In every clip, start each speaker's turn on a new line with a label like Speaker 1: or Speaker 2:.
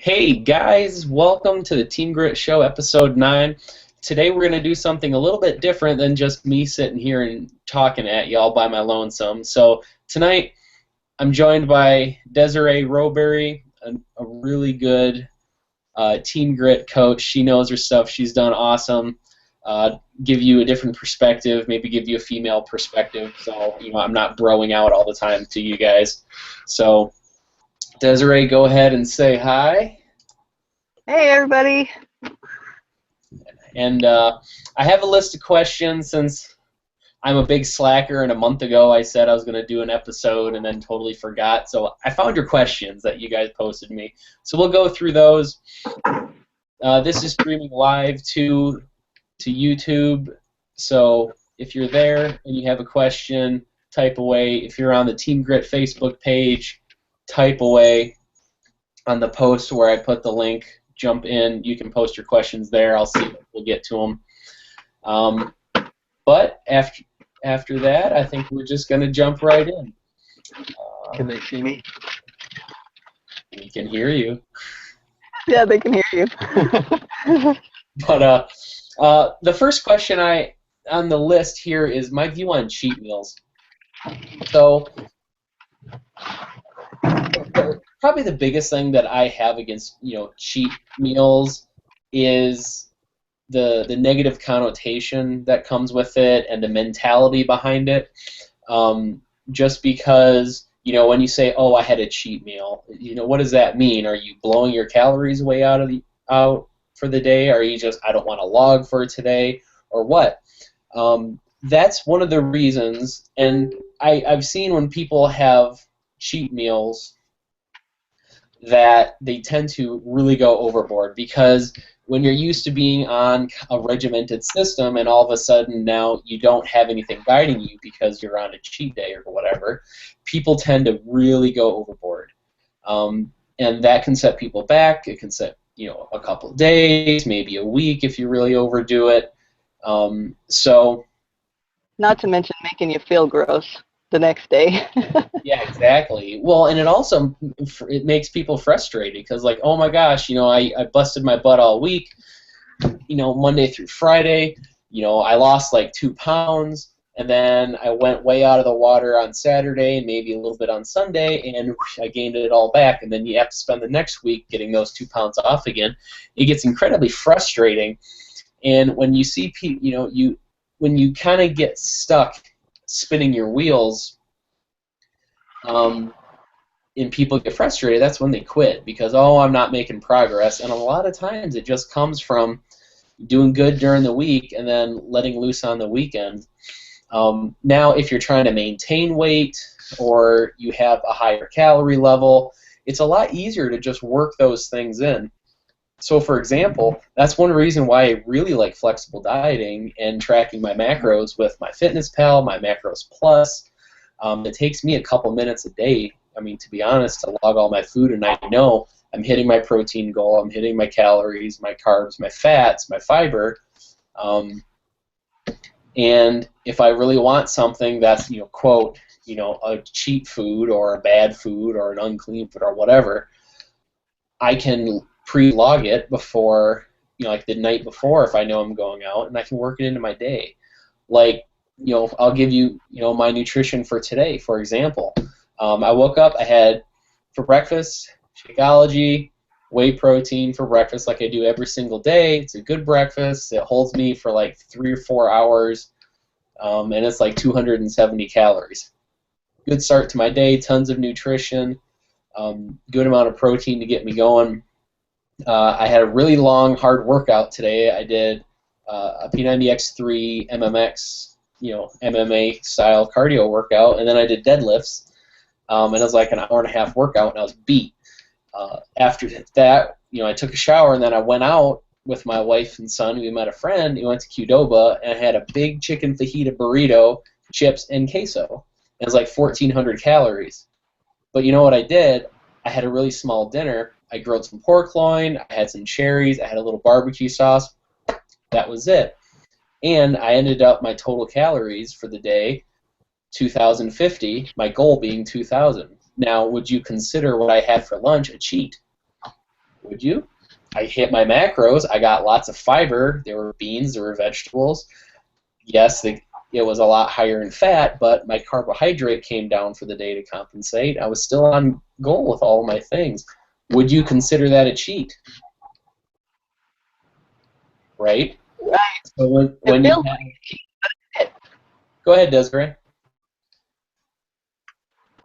Speaker 1: Hey guys, welcome to the Team Grit Show, episode 9. Today we're going to do something a little bit different than just me sitting here and talking at y'all by my lonesome. So tonight I'm joined by Desiree Roberry, a really good Team Grit coach. She knows her stuff. She's done awesome. Give you a different perspective, maybe give you a female perspective, so I'm not broing out all the time to you guys. So Desiree, go ahead and say hi.
Speaker 2: Hey, everybody.
Speaker 1: And I have a list of questions since I'm a big slacker, and a month ago I said I was going to do an episode and then totally forgot. So I found your questions that you guys posted me. So we'll go through those. This is streaming live to YouTube. So if you're there and you have a question, type away. If you're on the Team Grit Facebook page, type away on the post where I put the link. Jump in. You can post your questions there. I'll see if we'll get to them. But after that, I think we're just going to jump right in.
Speaker 3: Can they see me?
Speaker 1: We can hear you.
Speaker 2: Yeah, they can hear you.
Speaker 1: But the first question on the list here is my view on cheat meals. So probably the biggest thing that I have against cheat meals is the negative connotation that comes with it and the mentality behind it. Just because when you say, "Oh, I had a cheat meal," what does that mean? Are you blowing your calories way out for the day? Are you just, "I don't want to log for today," or what? That's one of the reasons, and I've seen when people have cheat meals that they tend to really go overboard, because when you're used to being on a regimented system and all of a sudden now you don't have anything guiding you because you're on a cheat day or whatever, people tend to really go overboard. And that can set people back. It can set a couple of days, maybe a week if you really overdo it. So
Speaker 2: Not to mention making you feel gross the next day.
Speaker 1: yeah, exactly. Well, and it makes people frustrated because, like, oh my gosh, I busted my butt all week, Monday through Friday, I lost like 2 pounds, and then I went way out of the water on Saturday, maybe a little bit on Sunday, and I gained it all back, and then you have to spend the next week getting those 2 pounds off again. It gets incredibly frustrating, and when you see people, when you kind of get stuck spinning your wheels, and people get frustrated, that's when they quit, because, oh, I'm not making progress. And a lot of times it just comes from doing good during the week and then letting loose on the weekend. Now, if you're trying to maintain weight or you have a higher calorie level, it's a lot easier to just work those things in. So, for example, that's one reason why I really like flexible dieting and tracking my macros with MyFitnessPal, my Macros Plus. It takes me a couple minutes a day, to be honest, to log all my food, and I know I'm hitting my protein goal, I'm hitting my calories, my carbs, my fats, my fiber. And if I really want something that's, quote, a cheat food or a bad food or an unclean food or whatever, I can pre-log it before, like the night before if I know I'm going out, and I can work it into my day. Like, I'll give you, my nutrition for today, for example. I woke up, I had for breakfast, Shakeology, whey protein for breakfast like I do every single day. It's a good breakfast. It holds me for like 3 or 4 hours, and it's like 270 calories. Good start to my day, tons of nutrition, good amount of protein to get me going. I had a really long, hard workout today. I did a P90X3 MMX, MMA-style cardio workout, and then I did deadlifts, and it was like an hour and a half workout, and I was beat. After that, I took a shower, and then I went out with my wife and son. We met a friend. We went to Qdoba, and I had a big chicken fajita burrito, chips, and queso. It was like 1,400 calories. But you know what I did? I had a really small dinner. I grilled some pork loin, I had some cherries, I had a little barbecue sauce. That was it. And I ended up my total calories for the day, 2,050, my goal being 2,000. Now, would you consider what I had for lunch a cheat? Would you? I hit my macros. I got lots of fiber. There were beans. There were vegetables. Yes, it was a lot higher in fat, but my carbohydrate came down for the day to compensate. I was still on goal with all of my things. Would you consider that a cheat? Right?
Speaker 2: Right.
Speaker 1: So when
Speaker 2: It
Speaker 1: you
Speaker 2: feels
Speaker 1: have,
Speaker 2: like
Speaker 1: go ahead, Desiree.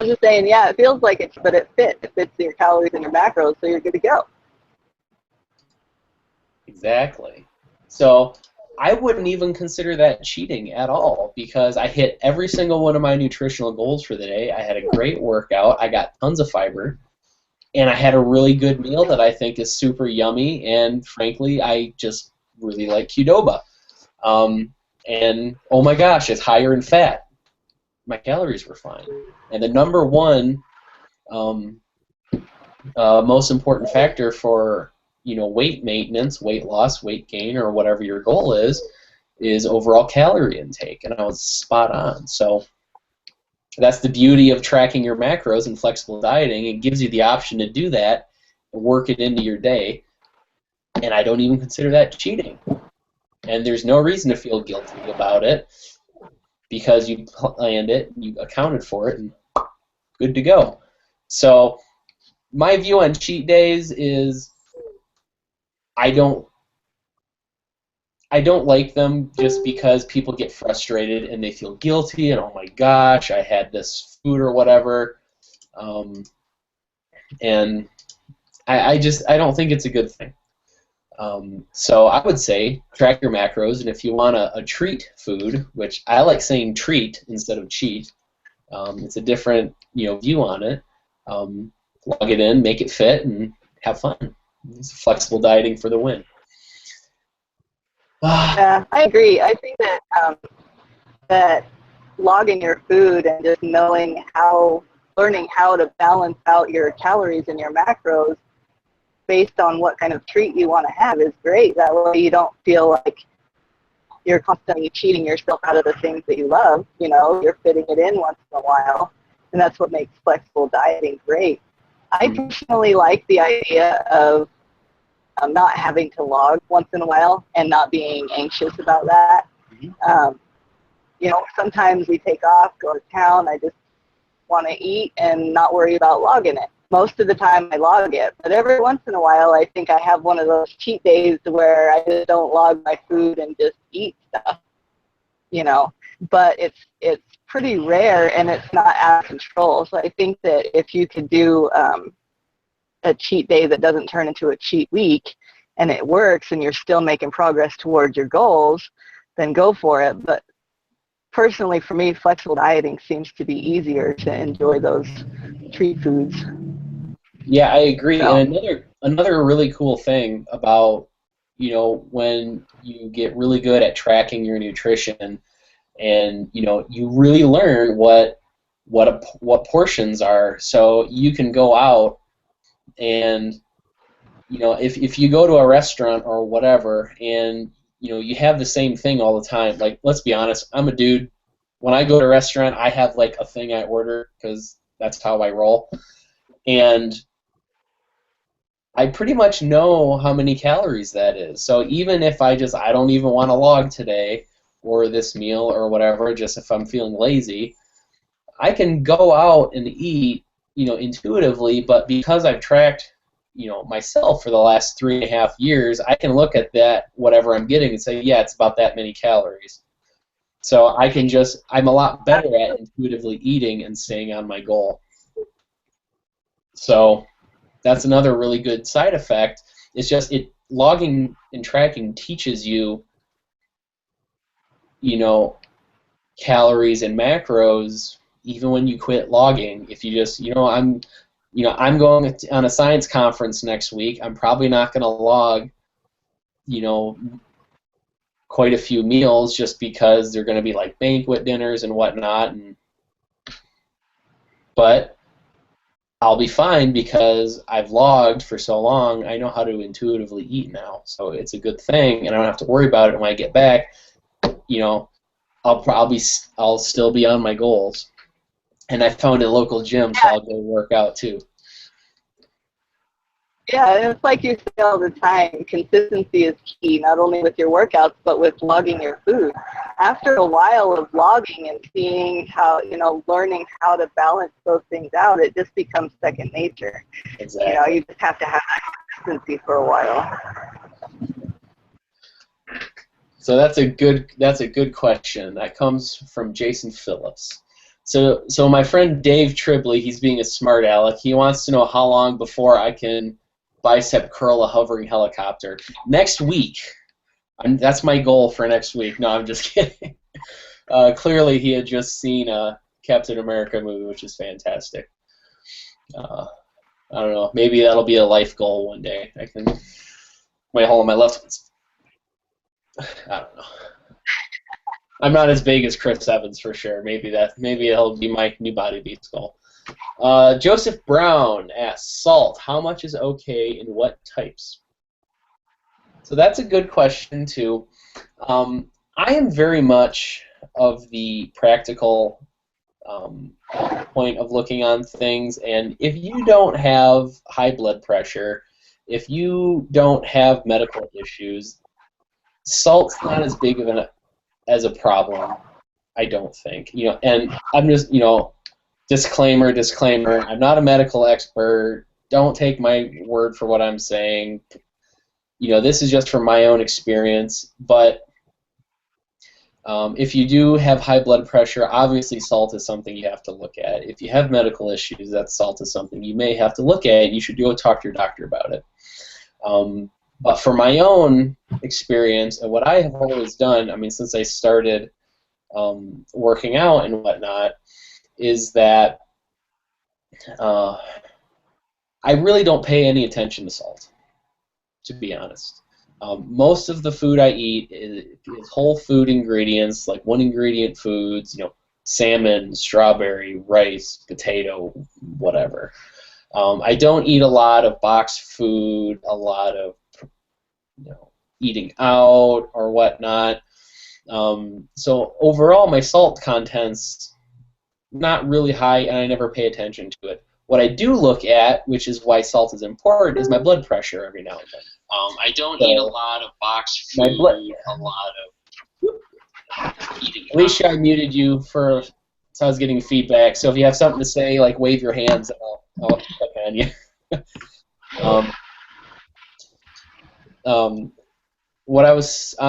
Speaker 2: I was just saying, yeah, it feels like it, but it fits. It fits your calories and your macros, so you're good to go.
Speaker 1: Exactly. So I wouldn't even consider that cheating at all because I hit every single one of my nutritional goals for the day. I had a great workout. I got tons of fiber. And I had a really good meal that I think is super yummy. And frankly, I just really like Qdoba. And oh my gosh, it's higher in fat. My calories were fine. And the number one most important factor for weight maintenance, weight loss, weight gain, or whatever your goal is overall calorie intake. And I was spot on. So that's the beauty of tracking your macros and flexible dieting. It gives you the option to do that and work it into your day. And I don't even consider that cheating. And there's no reason to feel guilty about it because you planned it, you accounted for it, and good to go. So my view on cheat days is I don't like them just because people get frustrated and they feel guilty and oh my gosh, I had this food or whatever. And I don't think it's a good thing. So I would say track your macros, and if you want a treat food, which I like saying treat instead of cheat, it's a different view on it. Log it in, make it fit, and have fun. It's flexible dieting for the win.
Speaker 2: Yeah, I agree. I think that that logging your food and just learning how to balance out your calories and your macros based on what kind of treat you want to have is great. That way you don't feel like you're constantly cheating yourself out of the things that you love. You're fitting it in once in a while, and that's what makes flexible dieting great. I personally like the idea of not having to log once in a while and not being anxious about that. Sometimes we take off, go to town, I just want to eat and not worry about logging it. Most of the time I log it, but every once in a while I think I have one of those cheat days where I just don't log my food and just eat stuff, but it's pretty rare and it's not out of control. So I think that if you could do a cheat day that doesn't turn into a cheat week and it works and you're still making progress towards your goals, then go for it. But personally, for me, flexible dieting seems to be easier to enjoy those treat foods.
Speaker 1: Yeah, I agree.
Speaker 2: So.
Speaker 1: And another really cool thing about when you get really good at tracking your nutrition, and you really learn what portions are. So you can go out and if you go to a restaurant or whatever, and you have the same thing all the time. Like, let's be honest, I'm a dude. When I go to a restaurant, I have like a thing I order because that's how I roll, and I pretty much know how many calories that is. So even if I don't even want to log today or this meal or whatever, just if I'm feeling lazy, I can go out and eat, intuitively, but because I've tracked, myself for the last 3.5 years, I can look at that, whatever I'm getting, and say, yeah, it's about that many calories. So I'm a lot better at intuitively eating and staying on my goal. So that's another really good side effect. It's just logging and tracking teaches you, calories and macros even when you quit logging. If you just, I'm going on a science conference next week. I'm probably not going to log, quite a few meals just because they're going to be like banquet dinners and whatnot. But I'll be fine because I've logged for so long. I know how to intuitively eat now, so it's a good thing, and I don't have to worry about it when I get back. I'll still be on my goals, and I found a local gym, so I'll go work out too.
Speaker 2: Yeah, and it's like you say all the time, consistency is key, not only with your workouts, but with logging your food. After a while of logging and seeing how, learning how to balance those things out, it just becomes second nature.
Speaker 1: Exactly.
Speaker 2: You just have to have that consistency for a while.
Speaker 1: So that's a good question. That comes from Jason Phillips. So my friend Dave Tribley, he's being a smart aleck. He wants to know how long before I can bicep curl a hovering helicopter. Next week. That's my goal for next week. No, I'm just kidding. Clearly, he had just seen a Captain America movie, which is fantastic. I don't know. Maybe that'll be a life goal one day. I can. Wait, hold on. My left one's. I don't know. I'm not as big as Chris Evans for sure. Maybe it'll be my new body beats goal. Joseph Brown asks, salt, how much is okay in what types? So that's a good question too. I am very much of the practical point of looking on things, and if you don't have high blood pressure, if you don't have medical issues, salt's not as big of as a problem, I don't think. And I'm just, disclaimer, I'm not a medical expert. Don't take my word for what I'm saying. This is just from my own experience, but if you do have high blood pressure, obviously salt is something you have to look at. If you have medical issues, that salt is something you may have to look at. You should go talk to your doctor about it. But for my own experience and what I have always done, since I started working out and whatnot, is that I really don't pay any attention to salt, to be honest. Most of the food I eat is whole food ingredients, like one ingredient foods, salmon, strawberry, rice, potato, whatever. I don't eat a lot of boxed food, a lot of eating out or whatnot. So overall, my salt content's not really high, and I never pay attention to it. What I do look at, which is why salt is important, is my blood pressure every now and then. I don't eat a lot of boxed food, a lot of eating. Alicia, I muted you so I was getting feedback. So if you have something to say, like wave your hands, and I'll check on you.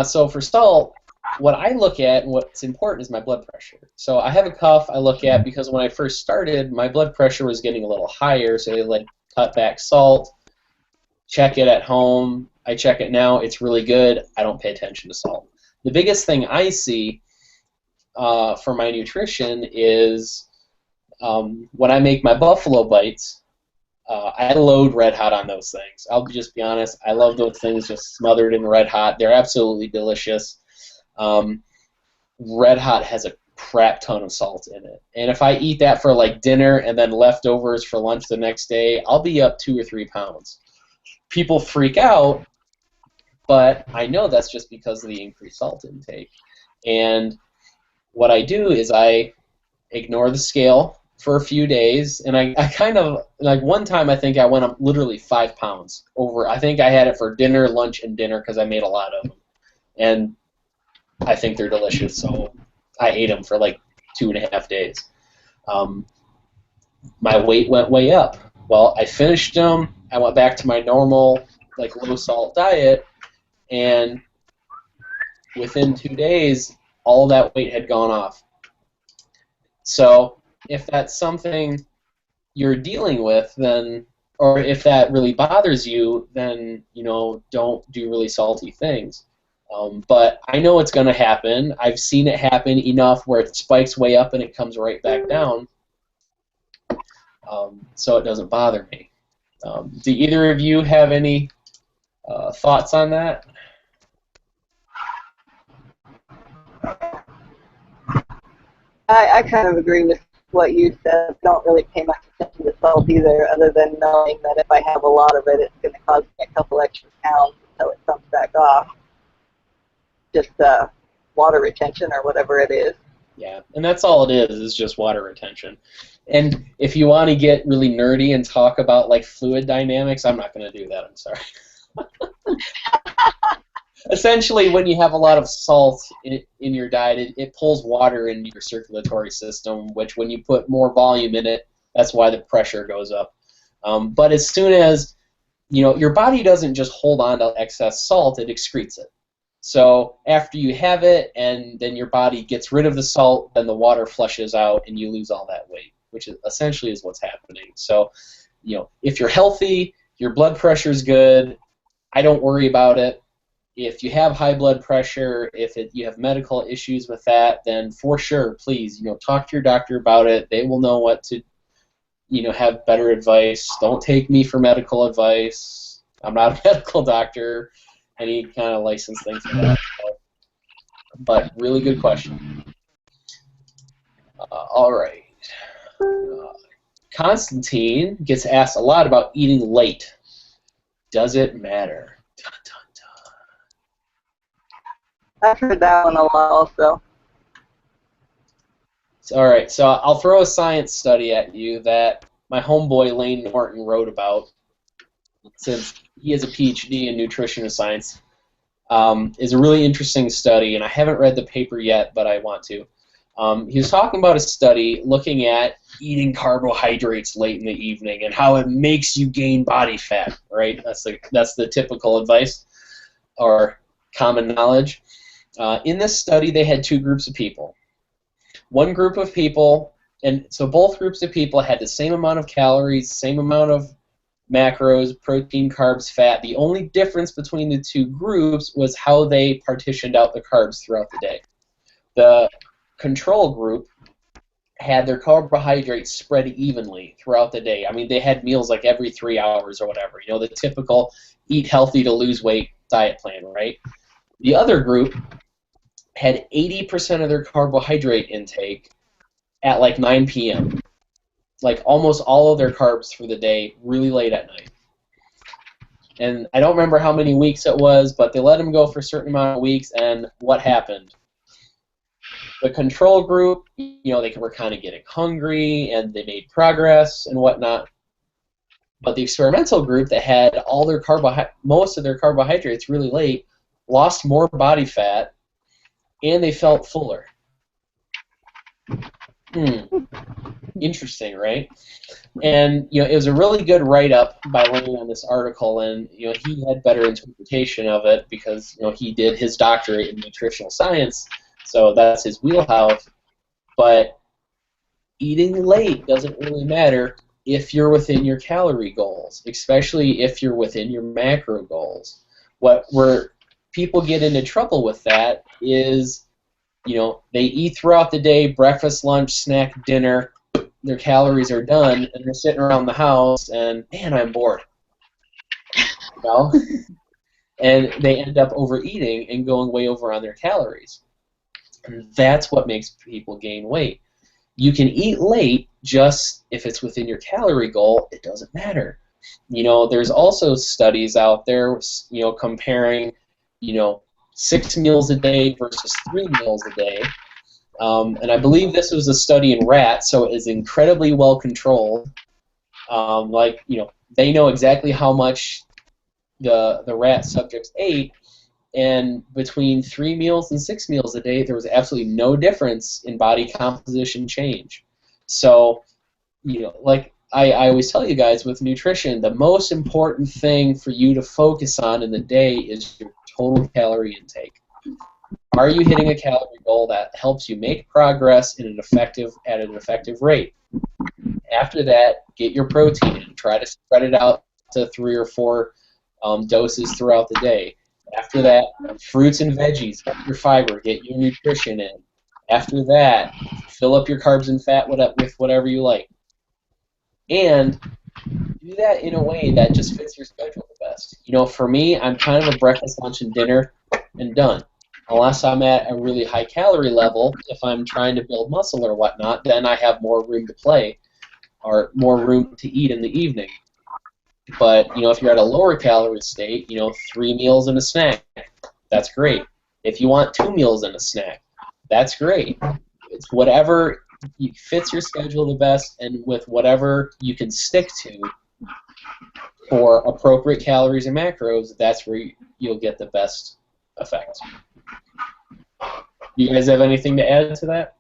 Speaker 1: So for salt, what I look at and what's important is my blood pressure. So I have a cuff I look at because when I first started, my blood pressure was getting a little higher, so they cut back salt. Check it at home. I check it now. It's really good. I don't pay attention to salt. The biggest thing I see for my nutrition is when I make my buffalo bites, I load Red Hot on those things. I'll just be honest. I love those things just smothered in Red Hot. They're absolutely delicious. Red Hot has a crap ton of salt in it. And if I eat that for dinner and then leftovers for lunch the next day, I'll be up 2 or 3 pounds. People freak out, but I know that's just because of the increased salt intake. And what I do is I ignore the scale for a few days, and I kind of, one time I think I went up literally 5 pounds over. I think I had it for dinner, lunch, and dinner because I made a lot of them. And I think they're delicious, so I ate them for 2.5 days. My weight went way up. Well, I finished them. I went back to my normal, low-salt diet, and within 2 days, all that weight had gone off. So if that's something you're dealing with, then, or if that really bothers you, then, don't do really salty things. But I know it's going to happen. I've seen it happen enough where it spikes way up and it comes right back down, so it doesn't bother me. Do either of you have any thoughts on that?
Speaker 2: I kind of agree with what you said. I don't really pay much attention to salt either, other than knowing that if I have a lot of it, it's going to cause me a couple extra pounds until it comes back off. Just water retention or whatever it is.
Speaker 1: Yeah, and that's all it is just water retention. And if you want to get really nerdy and talk about like fluid dynamics, I'm not going to do that. I'm sorry. Essentially, when you have a lot of salt in your diet, it pulls water into your circulatory system, which when you put more volume in it, that's why the pressure goes up. But as soon as, your body doesn't just hold on to excess salt, it excretes it. So after you have it and then your body gets rid of the salt, then the water flushes out and you lose all that weight, which essentially is what's happening. So, if you're healthy, your blood pressure is good, I don't worry about it. If you have high blood pressure, you have medical issues with that, then for sure, please, talk to your doctor about it. They will know what to, have better advice. Don't take me for medical advice. I'm not a medical doctor, any kind of licensed thing for that. But really good question. All right. Constantine gets asked a lot about eating late. Does it matter? Dun, dun, dun.
Speaker 2: I've heard that one a lot also.
Speaker 1: All right, so I'll throw a science study at you that my homeboy Lane Norton wrote about, since he has a PhD in nutrition science. Is a really interesting study, and I haven't read the paper yet, but I want to. He was talking about a study looking at eating carbohydrates late in the evening and how it makes you gain body fat, right? That's the typical advice or common knowledge. In this study, they had two groups of people. One group of people, and so both groups of people had the same amount of calories, same amount of macros, protein, carbs, fat. The only difference between the two groups was how they partitioned out the carbs throughout the day. The control group had their carbohydrates spread evenly throughout the day. I mean, they had meals like every 3 hours or whatever, the typical eat healthy to lose weight diet plan, right? The other group had 80% of their carbohydrate intake at like 9 p.m. Like almost all of their carbs for the day really late at night. And I don't remember how many weeks it was, but they let them go for a certain amount of weeks, and what happened? The control group, they were kind of getting hungry, and they made progress and whatnot. But the experimental group that had all their most of their carbohydrates really late lost more body fat, and they felt fuller. Interesting, right? And it was a really good write-up by Lane on this article, and he had better interpretation of it because he did his doctorate in nutritional science, so that's his wheelhouse. But eating late doesn't really matter if you're within your calorie goals, especially if you're within your macro goals. Where people get into trouble with that is, they eat throughout the day, breakfast, lunch, snack, dinner, their calories are done, and they're sitting around the house, and, man, I'm bored. And they end up overeating and going way over on their calories. And that's what makes people gain weight. You can eat late, just if it's within your calorie goal, it doesn't matter. There's also studies out there, comparing, 6 meals a day versus 3 meals a day. And I believe this was a study in rats, so it is incredibly well controlled. They know exactly how much the rat subjects ate, and between 3 meals and 6 meals a day, there was absolutely no difference in body composition change. So, like I always tell you guys with nutrition, the most important thing for you to focus on in the day is your total calorie intake. Are you hitting a calorie goal that helps you make progress at an effective rate? After that, get your protein and try to spread it out to 3 or 4 doses throughout the day. After that, fruits and veggies, get your fiber, get your nutrition in. After that, fill up your carbs and fat with whatever you like. And do that in a way that just fits your schedule the best. For me, I'm kind of a breakfast, lunch, and dinner, and done. Unless I'm at a really high calorie level, if I'm trying to build muscle or whatnot, then I have more room to play or more room to eat in the evening. But, if you're at a lower calorie state, 3 meals and a snack, that's great. If you want 2 meals and a snack, that's great. It's whatever fits your schedule the best, and with whatever you can stick to for appropriate calories and macros, that's where you'll get the best effect. You guys have anything to add to that?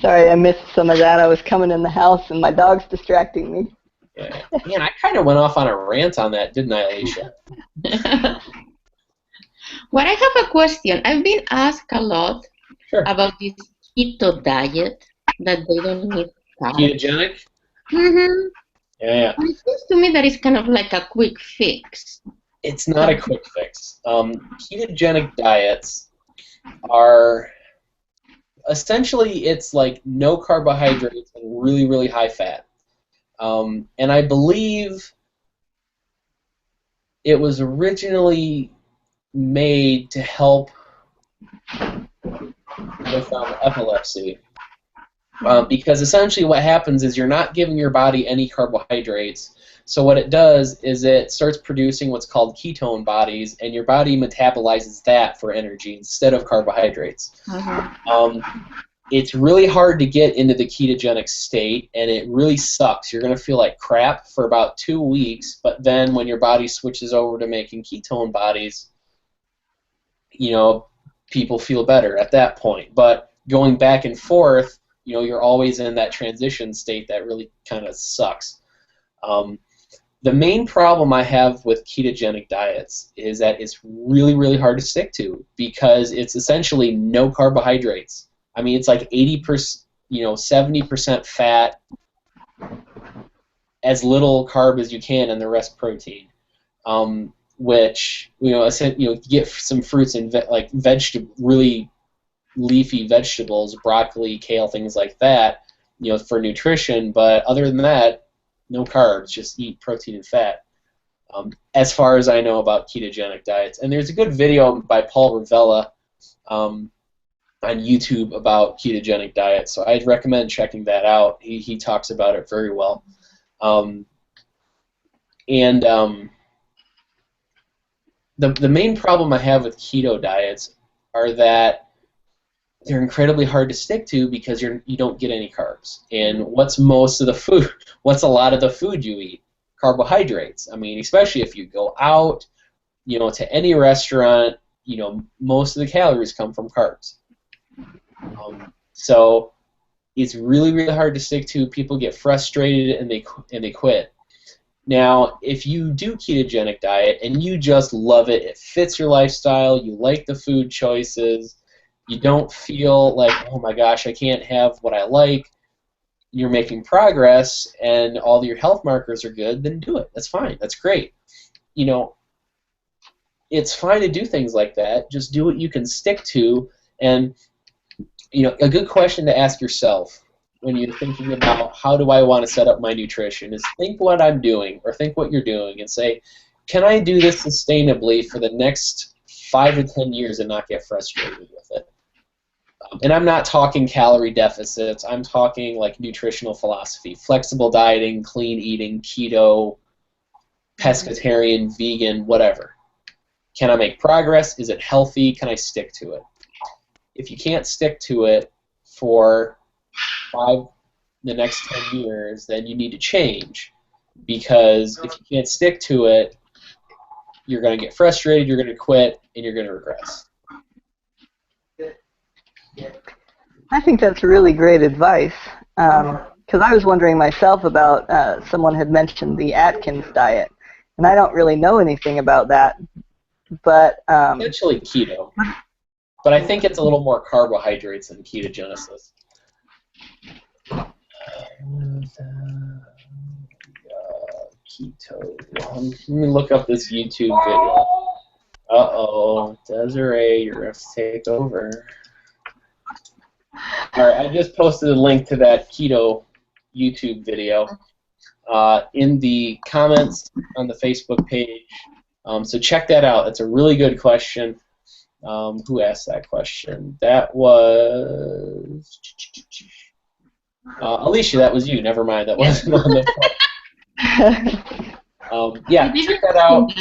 Speaker 2: Sorry, I missed some of that. I was coming in the house and my dog's distracting me.
Speaker 1: Yeah. Man, I kind of went off on a rant on that, didn't I, Alicia?
Speaker 4: Well, I have a question. I've been asked a lot
Speaker 1: Sure.
Speaker 4: about this keto diet that they don't need carbs.
Speaker 1: Ketogenic?
Speaker 4: Mm-hmm.
Speaker 1: Yeah.
Speaker 4: It seems to me that it's kind of like a quick fix.
Speaker 1: It's not a quick fix. Ketogenic diets are essentially, it's like no carbohydrates and really, really high fat. And I believe it was originally made to help with epilepsy. Because essentially what happens is you're not giving your body any carbohydrates. So what it does is it starts producing what's called ketone bodies, and your body metabolizes that for energy instead of carbohydrates. It's really hard to get into the ketogenic state, and it really sucks. You're going to feel like crap for about 2 weeks, but then when your body switches over to making ketone bodies, you know, people feel better at that point. But going back and forth, you know, you're always in that transition state that really kind of sucks. The main problem I have with ketogenic diets is that it's really, really hard to stick to because it's essentially no carbohydrates. I mean, it's like 80%, 70% fat, as little carb as you can, and the rest protein. Which you get some fruits and like really leafy vegetables, broccoli, kale, things like that, for nutrition. But other than that, no carbs. Just eat protein and fat. As far as I know about ketogenic diets, and there's a good video by Paul Ravella on YouTube about ketogenic diets, so I'd recommend checking that out. He talks about it very well. The main problem I have with keto diets are that they're incredibly hard to stick to because you don't get any carbs. And what's a lot of the food you eat? Carbohydrates. I mean, especially if you go out, to any restaurant, most of the calories come from carbs. So it's really, really hard to stick to. People get frustrated and they quit. Now, if you do ketogenic diet and you just love it, it fits your lifestyle, you like the food choices, you don't feel like, oh my gosh, I can't have what I like, you're making progress and all your health markers are good, then do it. That's fine. That's great. It's fine to do things like that. Just do what you can stick to. And a good question to ask yourself when you're thinking about how do I want to set up my nutrition is think what I'm doing or think what you're doing and say, can I do this sustainably for the next 5 to 10 years and not get frustrated with it? And I'm not talking calorie deficits. I'm talking like nutritional philosophy, flexible dieting, clean eating, keto, pescatarian, vegan, whatever. Can I make progress? Is it healthy? Can I stick to it? If you can't stick to it for the next 10 years, then you need to change, because if you can't stick to it, you're going to get frustrated, you're going to quit, and you're going to regress.
Speaker 2: I think that's really great advice, because I was wondering myself about, someone had mentioned the Atkins diet, and I don't really know anything about that, but...
Speaker 1: Essentially keto, but I think it's a little more carbohydrates than ketogenesis. Keto. Let me look up this YouTube video. Uh-oh, Desiree, you're going to take over. Alright, I just posted a link to that keto YouTube video in the comments on the Facebook page. So check that out. It's a really good question. Who asked that question? That was... Alicia, that was you. Never mind. That wasn't on the phone. Yeah, check that out.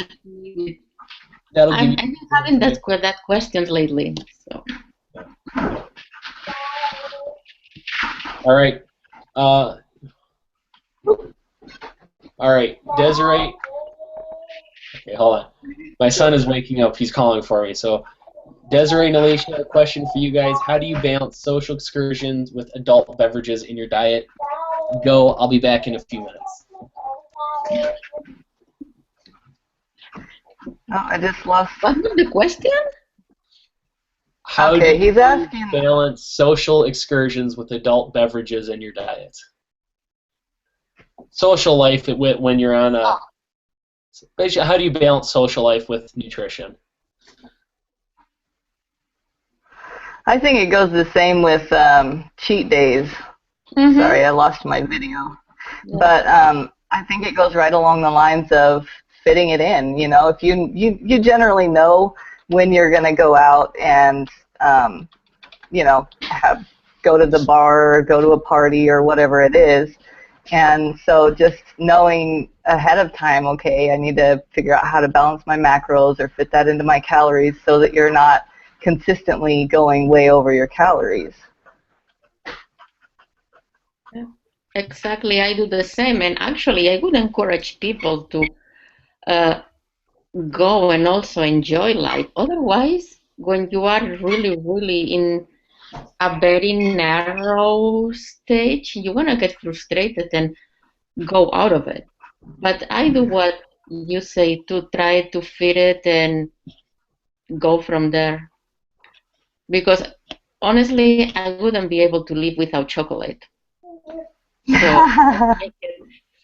Speaker 4: I've been having that questions lately. So.
Speaker 1: All right. All right, Desiree. Okay, hold on. My son is waking up. He's calling for me. So, Desiree and Alicia, a question for you guys. How do you balance social excursions with adult beverages in your diet? Go. I'll be back in a few minutes.
Speaker 2: Oh, I just lost.
Speaker 4: What was the question?
Speaker 1: How
Speaker 2: Okay,
Speaker 1: do you
Speaker 2: he's asking.
Speaker 1: balance social excursions with adult beverages in your diet? Social life when you're on a... Basically, how do you balance social life with nutrition?
Speaker 2: I think it goes the same with cheat days.
Speaker 4: Mm-hmm.
Speaker 2: Sorry, I lost my video.
Speaker 4: Yeah.
Speaker 2: But I think it goes right along the lines of fitting it in. You know, if you generally know when you're going to go out and, you know, go to the bar or go to a party or whatever it is. And so just knowing ahead of time, okay, I need to figure out how to balance my macros or fit that into my calories so that you're not consistently going way over your calories.
Speaker 4: Exactly, I do the same, and actually, I would encourage people to go and also enjoy life. Otherwise, when you are really, really in a very narrow stage, you want to get frustrated and go out of it. But I do what you say to try to fit it and go from there. Because honestly, I wouldn't be able to live without chocolate. So I make it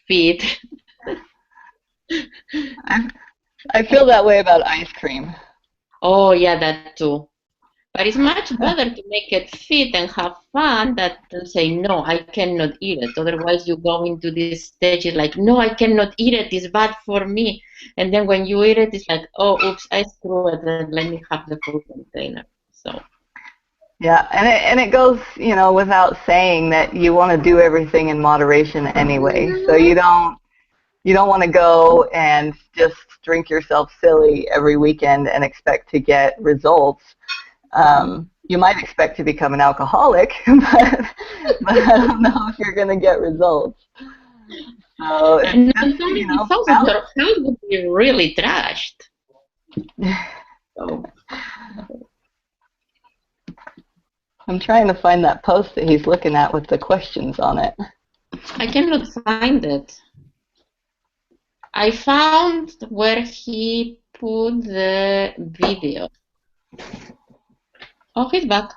Speaker 4: fit.
Speaker 2: I feel that way about ice cream.
Speaker 4: Oh, yeah, that too. But it's much better to make it fit and have fun than to say, no, I cannot eat it. Otherwise, you go into this stage, it's like, no, I cannot eat it. It's bad for me. And then when you eat it, it's like, oh, oops, I screw it. And let me have the full container. So.
Speaker 2: Yeah, and it goes, you know, without saying that you want to do everything in moderation anyway. So you don't want to go and just drink yourself silly every weekend and expect to get results. You might expect to become an alcoholic, but I don't know if you're going to get results. So
Speaker 4: And
Speaker 2: it's just, you know,
Speaker 4: your health would be really trashed. So.
Speaker 2: I'm trying to find that post that he's looking at with the questions on it.
Speaker 4: I cannot find it. I found where he put the video. Oh, he's back.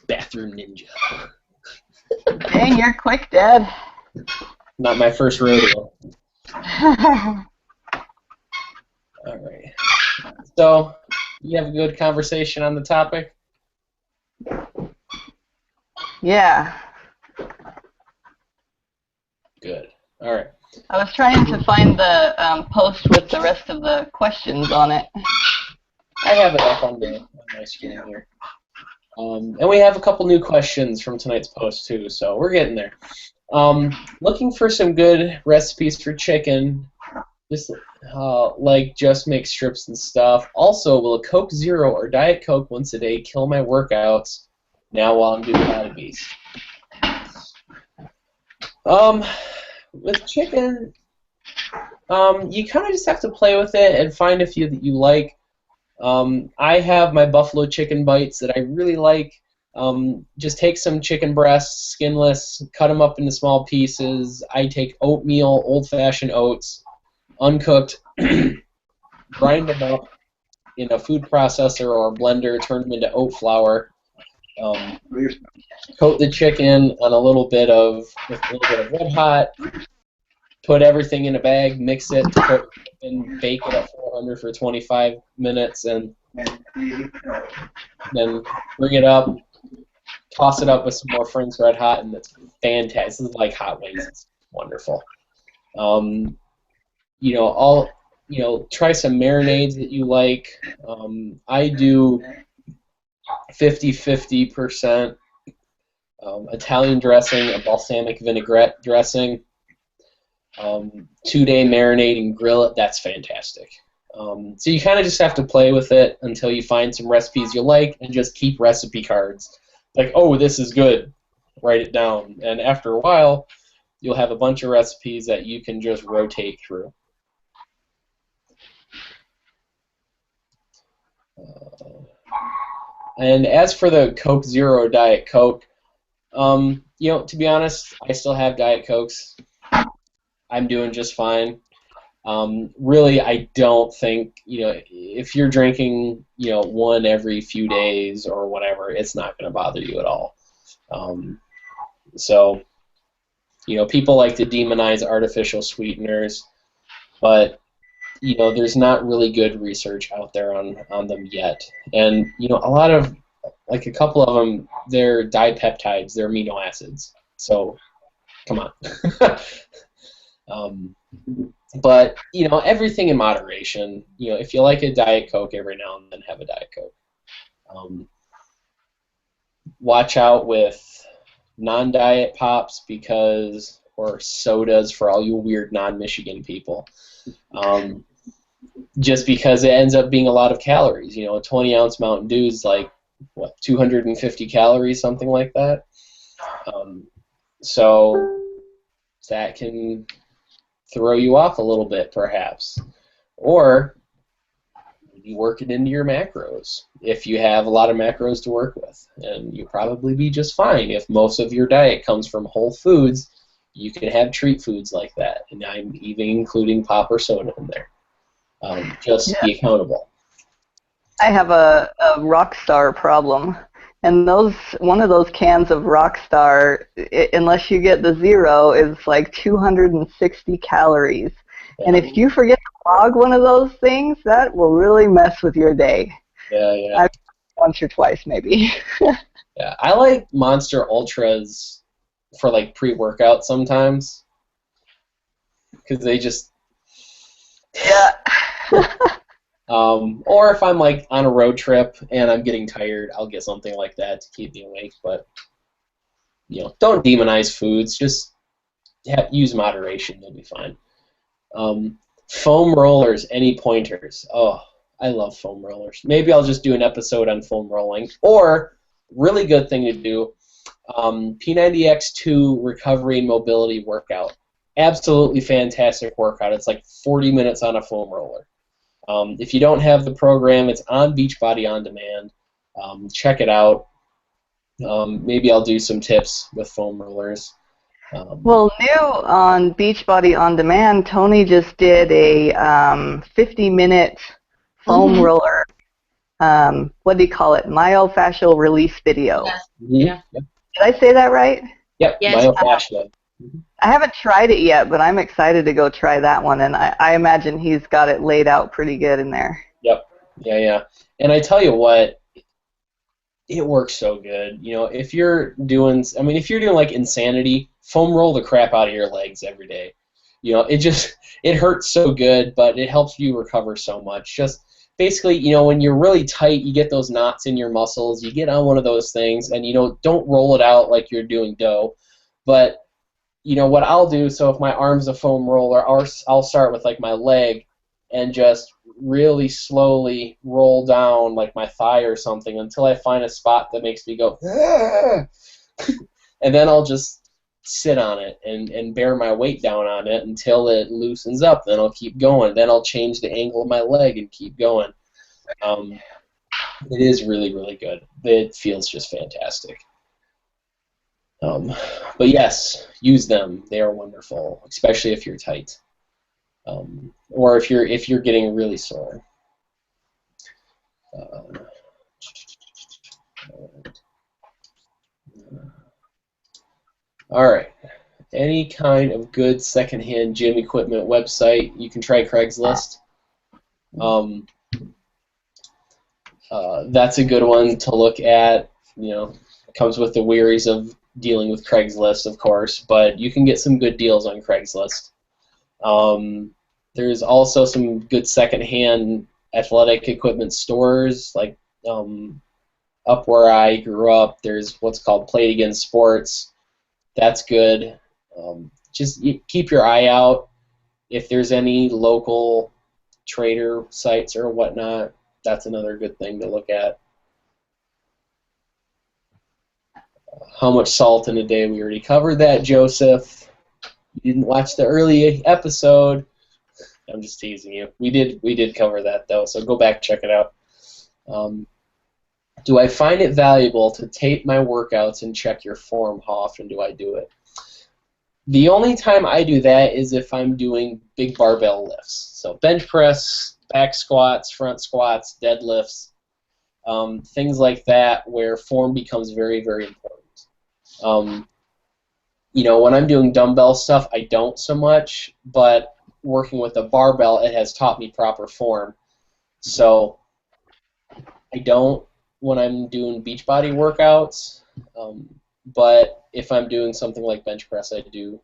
Speaker 1: Bathroom ninja.
Speaker 2: Dang, you're quick, Dad.
Speaker 1: Not my first rodeo. All right. So, you have a good conversation on the topic?
Speaker 2: Yeah.
Speaker 1: Good. All right.
Speaker 2: I was trying to find the post with the rest of the questions on it.
Speaker 1: I have it up on my screen here. And we have a couple new questions from tonight's post, too, so we're getting there. Looking for some good recipes for chicken, just like just make strips and stuff. Also, will a Coke Zero or Diet Coke once a day kill my workouts now while I'm doing body beast? With chicken, you kind of just have to play with it and find a few that you like. I have my buffalo chicken bites that I really like. Just take some chicken breasts, skinless, cut them up into small pieces. I take oatmeal, old-fashioned oats, uncooked, grind them up in a food processor or a blender, turn them into oat flour. Coat the chicken on a little bit of Red Hot. Put everything in a bag, mix it, cook, and bake it at 400 for 25 minutes, and then bring it up, toss it up with some more Frank's Red Hot, and it's fantastic. This is like hot wings. It's wonderful. Try some marinades that you like. I do 50-50% Italian dressing, a balsamic vinaigrette dressing. 2-day marinade and grill it. That's fantastic. So you kind of just have to play with it until you find some recipes you like, and just keep recipe cards. Like, oh, this is good. write it down, and after a while, you'll have a bunch of recipes that you can just rotate through. And as for the Coke Zero Diet Coke, you know, to be honest, I still have Diet Cokes. I'm doing just fine. Really, I don't think, you know, if you're drinking, you know, one every few days or whatever, it's not going to bother you at all. So, you know, people like to demonize artificial sweeteners, but, you know, there's not really good research out there on them yet. And, you know, a lot of, like a couple of them, they're dipeptides, they're amino acids. So, come on. But, you know, everything in moderation. You know, if you like a Diet Coke every now and then, have a Diet Coke. Watch out with non-diet pops or sodas for all you weird non-Michigan people. Just because it ends up being a lot of calories. You know, a 20-ounce Mountain Dew is like, what, 250 calories, something like that. So that can throw you off a little bit, perhaps. Or you work it into your macros if you have a lot of macros to work with, and you'll probably be just fine. If most of your diet comes from whole foods, you can have treat foods like that, and I'm even including pop or soda in there. Just be accountable.
Speaker 2: I have a Rockstar problem, and one of those cans of Rockstar, unless you get the zero, is like 260 calories. Yeah. And if you forget to log one of those things, that will really mess with your day.
Speaker 1: Yeah.
Speaker 2: I've once or twice, maybe.
Speaker 1: Yeah, I like Monster Ultras for like pre-workout sometimes, because they just.
Speaker 2: Yeah.
Speaker 1: Or if I'm like on a road trip and I'm getting tired, I'll get something like that to keep me awake. But, you know, don't demonize foods. Just use moderation. You'll be fine. Foam rollers, any pointers? Oh, I love foam rollers. Maybe I'll just do an episode on foam rolling. Or, really good thing to do, P90X2 recovery and mobility workout. Absolutely fantastic workout. It's like 40 minutes on a foam roller. If you don't have the program, it's on Beachbody On Demand. Check it out. Maybe I'll do some tips with foam rollers.
Speaker 2: Well, new on Beachbody On Demand, Tony just did a 50-minute foam roller, what do you call it, myofascial release video.
Speaker 4: Yes. Yeah.
Speaker 2: Did I say that right?
Speaker 1: Yep, yes. Myofascial.
Speaker 2: I haven't tried it yet, but I'm excited to go try that one, and I imagine he's got it laid out pretty good in there.
Speaker 1: Yep. Yeah. And I tell you what, it works so good. You know, if you're doing like Insanity, foam roll the crap out of your legs every day. You know, it hurts so good, but it helps you recover so much. Just basically, you know, when you're really tight, you get those knots in your muscles, you get on one of those things, and, you know, don't roll it out like you're doing dough. But, you know, what I'll do, so if my arm's a foam roller, I'll start with, like, my leg and just really slowly roll down, like, my thigh or something until I find a spot that makes me go, and then I'll just sit on it and bear my weight down on it until it loosens up. Then I'll keep going. Then I'll change the angle of my leg and keep going. It is really, really good. It feels just fantastic. But yes, use them. They are wonderful, especially if you're tight, or if you're getting really sore. All right. Any kind of good secondhand gym equipment website, you can try Craigslist. That's a good one to look at. You know, it comes with the worries of dealing with Craigslist, of course, but you can get some good deals on Craigslist. There's also some good secondhand athletic equipment stores, like up where I grew up, there's what's called Play It Again Sports. That's good. Just keep your eye out. If there's any local trader sites or whatnot, that's another good thing to look at. How much salt in a day? We already covered that, Joseph. You didn't watch the early episode. I'm just teasing you. We did cover that though, so go back, check it out. Do I find it valuable to tape my workouts and check your form? How often do I do it? The only time I do that is if I'm doing big barbell lifts. So bench press, back squats, front squats, deadlifts, things like that where form becomes very, very important. You know, when I'm doing dumbbell stuff, I don't so much, but working with a barbell, it has taught me proper form. So I don't when I'm doing Beachbody workouts, but if I'm doing something like bench press, I do,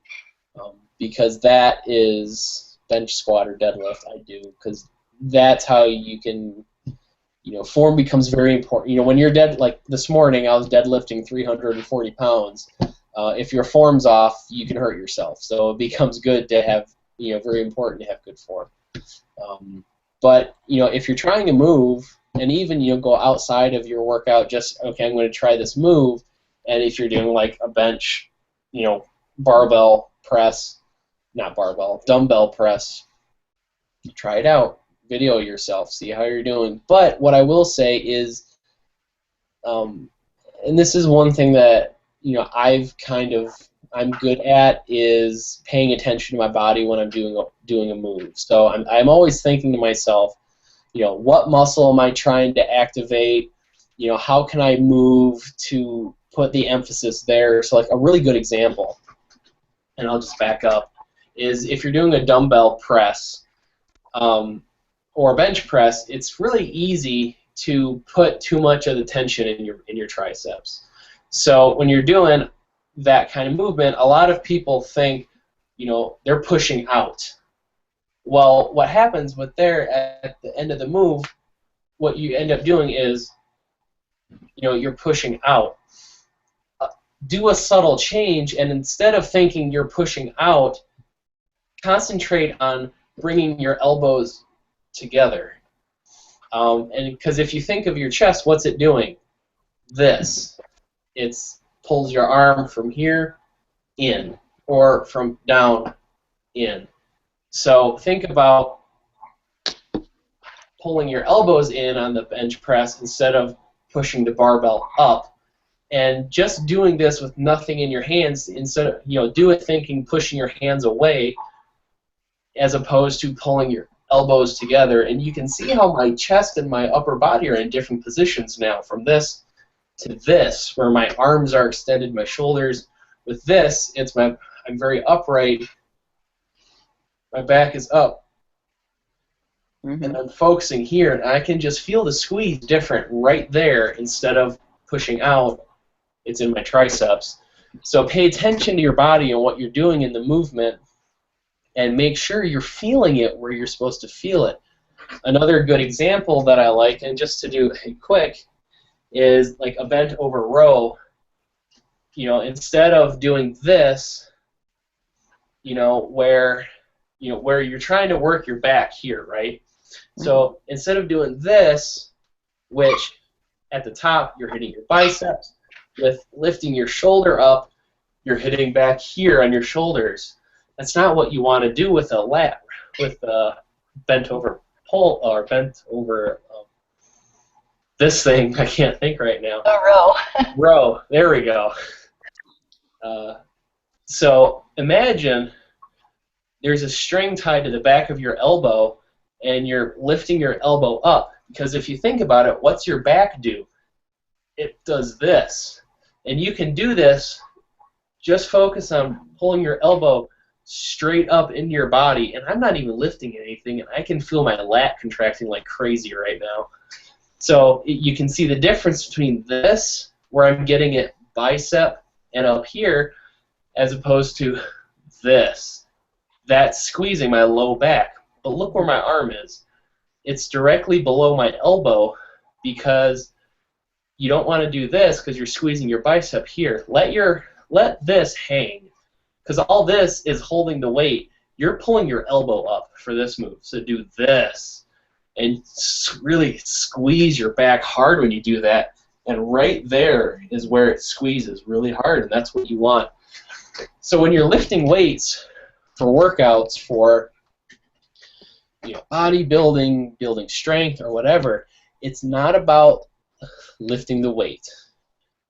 Speaker 1: because that is bench squat or deadlift, I do, because that's how you can, you know, form becomes very important. You know, when you're like this morning, I was deadlifting 340 pounds. If your form's off, you can hurt yourself. So it becomes good to have, you know, very important to have good form. But, you know, if you're trying to move, and even, you know, go outside of your workout, just, okay, I'm going to try this move, and if you're doing like a bench, you know, barbell press, not barbell, dumbbell press, try it out, video yourself, see how you're doing. But what I will say is, and this is one thing that, you know, I'm good at, is paying attention to my body when I'm doing a move. So I'm always thinking to myself, you know, what muscle am I trying to activate? You know, how can I move to put the emphasis there? So like a really good example, and I'll just back up, is if you're doing a dumbbell press or a bench press, it's really easy to put too much of the tension in your triceps. So when you're doing that kind of movement, a lot of people think, you know, they're pushing out. Well, what happens with there at the end of the move, what you end up doing is, you know, you're pushing out. Do a subtle change, and instead of thinking you're pushing out, concentrate on bringing your elbows together. And because if you think of your chest, what's it doing? This. It pulls your arm from here in, or from down in. So think about pulling your elbows in on the bench press instead of pushing the barbell up, and just doing this with nothing in your hands. Instead of, you know, do it thinking pushing your hands away as opposed to pulling your elbows together. And you can see how my chest and my upper body are in different positions now, from this to this, where my arms are extended, my shoulders. With this, I'm very upright. My back is up, and I'm focusing here, and I can just feel the squeeze different right there. Instead of pushing out, it's in my triceps. So pay attention to your body and what you're doing in the movement, and make sure you're feeling it where you're supposed to feel it. Another good example that I like, and just to do it quick, is like a bent over row. You know, instead of doing this, you know, where you're trying to work your back here, right? So instead of doing this, which at the top you're hitting your biceps, with lifting your shoulder up, you're hitting back here on your shoulders. That's not what you want to do with a lat, with a bent over pull, or bent over this thing. I can't think right now.
Speaker 2: A row.
Speaker 1: Row. There we go. So imagine there's a string tied to the back of your elbow, and you're lifting your elbow up. Because if you think about it, what's your back do? It does this. And you can do this, just focus on pulling your elbow straight up into your body, and I'm not even lifting anything, and I can feel my lat contracting like crazy right now. So you can see the difference between this, where I'm getting it bicep and up here, as opposed to this. That's squeezing my low back. But look where my arm is. It's directly below my elbow, because you don't want to do this because you're squeezing your bicep here. Let this hang, because all this is holding the weight. You're pulling your elbow up for this move. So do this, and really squeeze your back hard when you do that, And right there is where it squeezes really hard, and that's what you want. So when you're lifting weights for workouts for bodybuilding, building strength, or whatever, it's not about lifting the weight.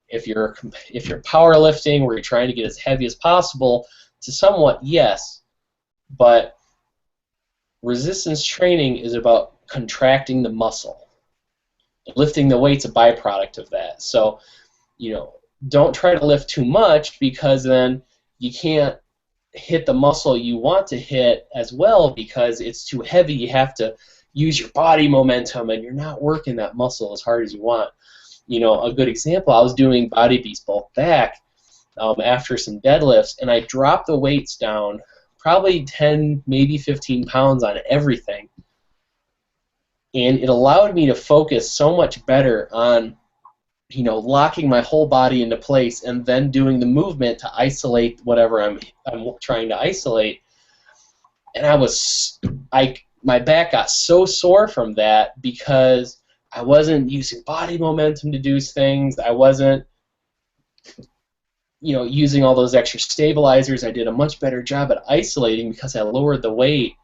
Speaker 1: If you're powerlifting where you're trying to get as heavy as possible, to somewhat yes, but resistance training is about contracting the muscle. Lifting the weight's a byproduct of that. So, don't try to lift too much, because then you can't hit the muscle you want to hit as well, because it's too heavy. You have to use your body momentum, and you're not working that muscle as hard as you want. A good example, I was doing body beast bulk back after some deadlifts, and I dropped the weights down probably 10, maybe 15 pounds on everything. And it allowed me to focus so much better on, locking my whole body into place and then doing the movement to isolate whatever I'm trying to isolate. And my back got so sore from that, because I wasn't using body momentum to do things. I wasn't, using all those extra stabilizers. I did a much better job at isolating because I lowered the weight,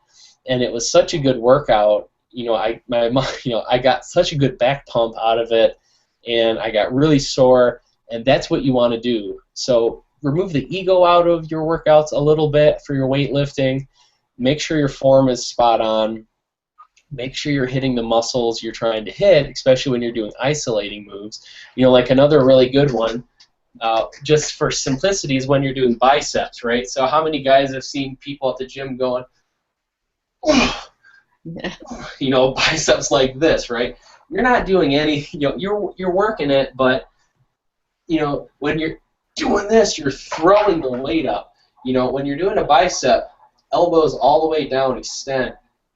Speaker 1: and it was such a good workout. I got such a good back pump out of it, and I got really sore, and that's what you want to do. So remove the ego out of your workouts a little bit for your weightlifting. Make sure your form is spot on. Make sure you're hitting the muscles you're trying to hit, especially when you're doing isolating moves. Like another really good one, just for simplicity, is when you're doing biceps, right? So how many guys have seen people at the gym going, biceps like this, right? You're not doing any, you're working it, but, when you're doing this, you're throwing the weight up. When you're doing a bicep, elbows all the way down, extend,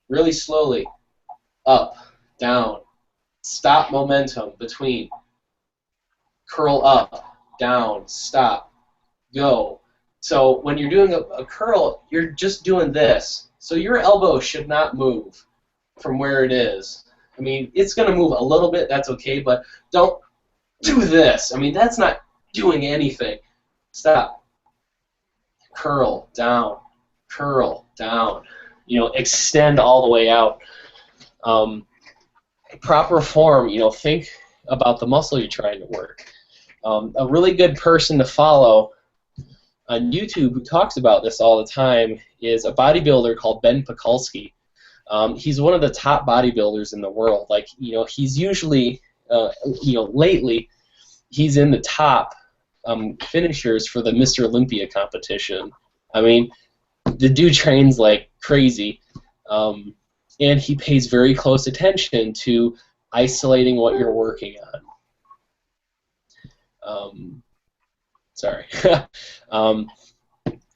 Speaker 1: really slowly, up, down, stop momentum between, curl up, down, stop, go. So when you're doing a curl, you're just doing this. So your elbow should not move from where it is. I mean, it's going to move a little bit, that's okay, but don't do this. I mean, that's not doing anything. Stop. Curl down. Curl down. Extend all the way out. Proper form, think about the muscle you're trying to work. A really good person to follow on YouTube who talks about this all the time is a bodybuilder called Ben Pakulski. He's one of the top bodybuilders in the world. Like, he's usually, lately, he's in the top finishers for the Mr. Olympia competition. I mean, the dude trains like crazy, and he pays very close attention to isolating what you're working on. Sorry.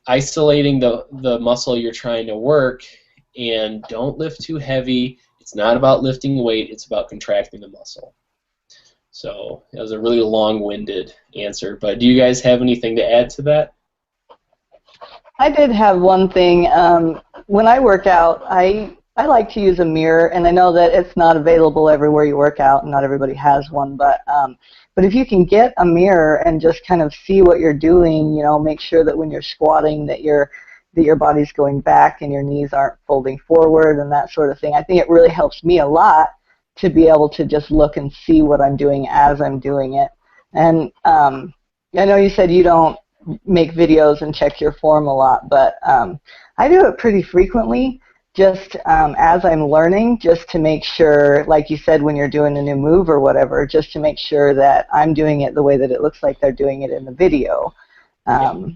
Speaker 1: Isolating the muscle you're trying to work, and don't lift too heavy. It's not about lifting weight, it's about contracting the muscle. So that was a really long-winded answer, but do you guys have anything to add to that?
Speaker 2: I did have one thing. When I work out, I like to use a mirror, and I know that it's not available everywhere you work out, and not everybody has one, but if you can get a mirror and just kind of see what you're doing, make sure that when you're squatting that your body's going back and your knees aren't folding forward and that sort of thing. I think it really helps me a lot to be able to just look and see what I'm doing as I'm doing it. And I know you said you don't make videos and check your form a lot, but I do it pretty frequently, just as I'm learning, just to make sure, like you said, when you're doing a new move or whatever, just to make sure that I'm doing it the way that it looks like they're doing it in the video. So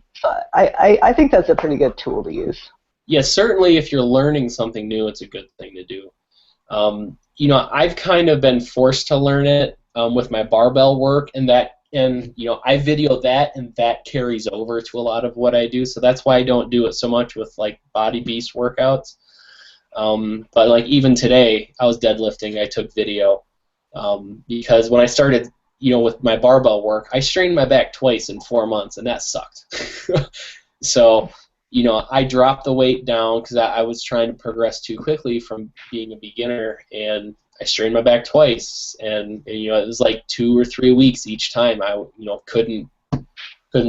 Speaker 2: I think that's a pretty good tool to use.
Speaker 1: Yes, certainly if you're learning something new, it's a good thing to do. I've kind of been forced to learn it with my barbell work, and I video that, and that carries over to a lot of what I do. So that's why I don't do it so much with like Body Beast workouts. But like even today, I was deadlifting. I took video because when I started, with my barbell work, I strained my back twice in 4 months, and that sucked. So, I dropped the weight down because I was trying to progress too quickly from being a beginner, and I strained my back twice, and you know, it was like 2 or 3 weeks each time I couldn't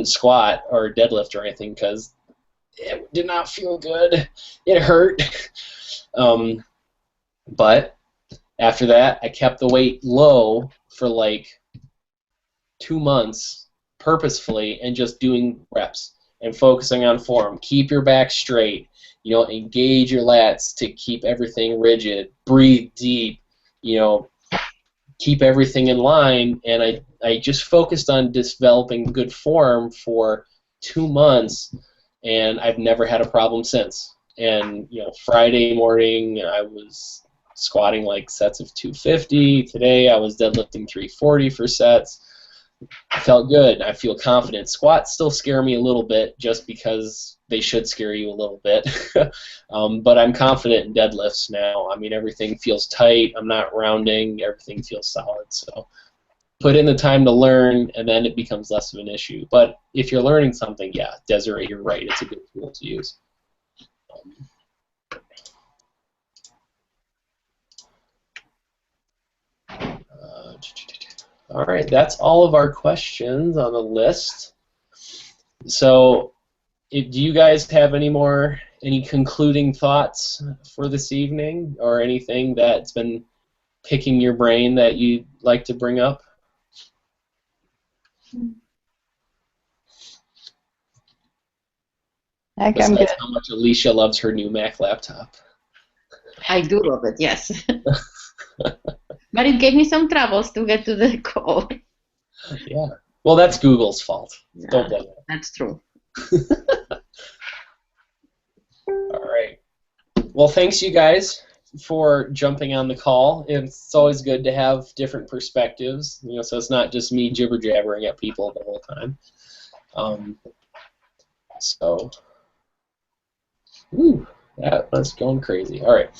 Speaker 1: squat or deadlift or anything because it did not feel good. It hurt. But after that, I kept the weight low for like 2 months purposefully and just doing reps and focusing on form. Keep your back straight. You know, engage your lats to keep everything rigid. Breathe deep. You know, keep everything in line. And I just focused on developing good form for 2 months, and I've never had a problem since. And you know, Friday morning I was squatting like sets of 250. Today I was deadlifting 340 for sets. I felt good. I feel confident. Squats still scare me a little bit just because they should scare you a little bit. But I'm confident in deadlifts now. I mean, everything feels tight. I'm not rounding. Everything feels solid. So put in the time to learn, and then it becomes less of an issue. But if you're learning something, yeah, Desiree, you're right. It's a good tool to use. All right, that's all of our questions on the list. So, do you guys have any concluding thoughts for this evening, or anything that's been picking your brain that you'd like to bring up? Besides how much Alicia loves her new Mac laptop.
Speaker 4: I do love it, yes. But it gave me some troubles to get to the call.
Speaker 1: Yeah. Well, that's Google's fault. Yeah, don't blame it.
Speaker 4: That's true.
Speaker 1: All right. Well, thanks you guys for jumping on the call. It's always good to have different perspectives, you know, so it's not just me jibber jabbering at people the whole time. That was going crazy. All right.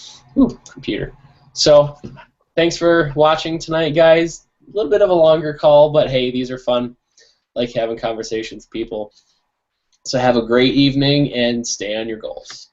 Speaker 1: Computer. So, thanks for watching tonight, guys. A little bit of a longer call, but hey, these are fun. Like having conversations with people. So have a great evening and stay on your goals.